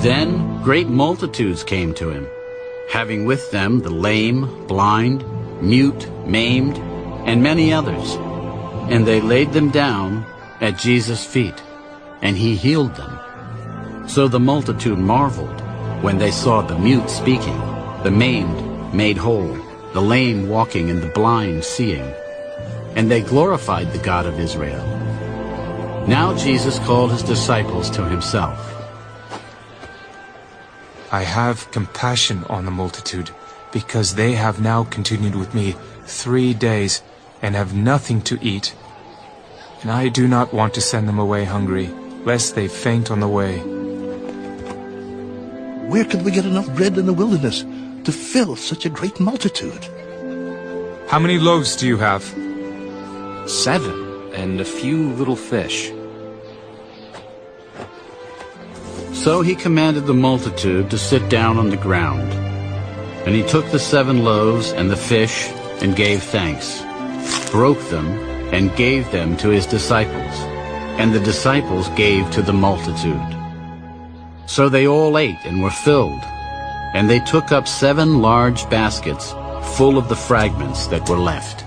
Then great multitudes came to him, having with them the lame, blind, mute, maimed, and many others. And they laid them down at Jesus' feet, and he healed them. So the multitude marveled when they saw the mute speaking, the maimed made whole, the lame walking, and the blind seeing. And they glorified the God of Israel. Now Jesus called his disciples to himself. I have compassion on the multitude, because they have now continued with me 3 days, and have nothing to eat. And I do not want to send them away hungry, lest they faint on the way. Where could we get enough bread in the wilderness to fill such a great multitude? How many loaves do you have? 7, and a few little fish. So he commanded the multitude to sit down on the ground. And he took the 7 loaves and the fish, and gave thanks, broke them, and gave them to his disciples. And the disciples gave to the multitude. So they all ate and were filled. And they took up 7 large baskets full of the fragments that were left.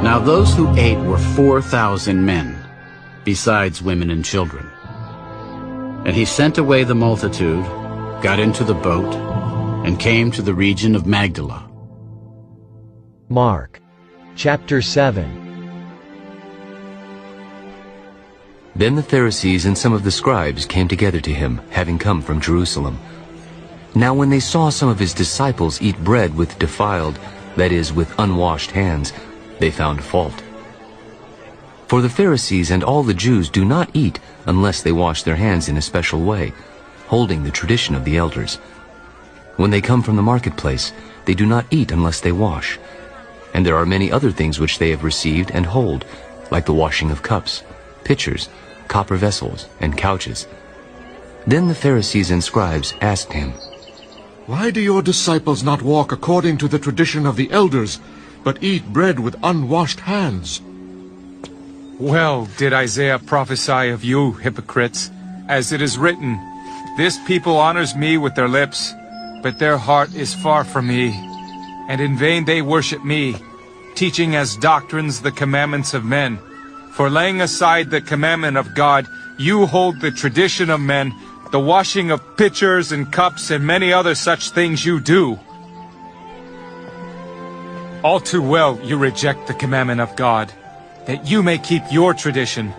Now those who ate were 4,000 men, besides women and children. And he sent away the multitude, got into the boat, and came to the region of Magdala. Mark chapter 7. Then the Pharisees and some of the scribes came together to him, having come from Jerusalem. Now when they saw some of his disciples eat bread with defiled, that is, with unwashed hands, they found fault. For the Pharisees and all the Jews do not eat unless they wash their hands in a special way, holding the tradition of the elders. When they come from the marketplace, they do not eat unless they wash. And there are many other things which they have received and hold, like the washing of cups, pitchers, copper vessels, and couches. Then the Pharisees and scribes asked him, "Why do your disciples not walk according to the tradition of the elders, but eat bread with unwashed hands?" Well did Isaiah prophesy of you, hypocrites, as it is written, "This people honors me with their lips, but their heart is far from me. And in vain they worship me, teaching as doctrines the commandments of men. For laying aside the commandment of God, you hold the tradition of men, the washing of pitchers and cups, and many other such things you do. All too well you reject the commandment of God, that you may keep your tradition.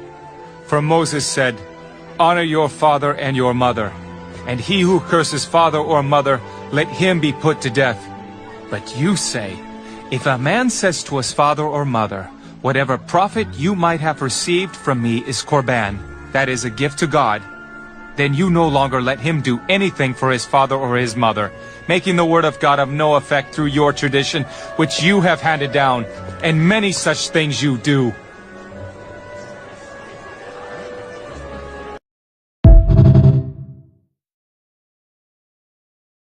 For Moses said, 'Honor your father and your mother,' and he who curses father or mother, let him be put to death. But you say, 'If a man says to his father or mother, whatever profit you might have received from me is korban, that is a gift to God,' then you no longer let him do anything for his father or his mother, making the word of God of no effect through your tradition, which you have handed down, and many such things you do.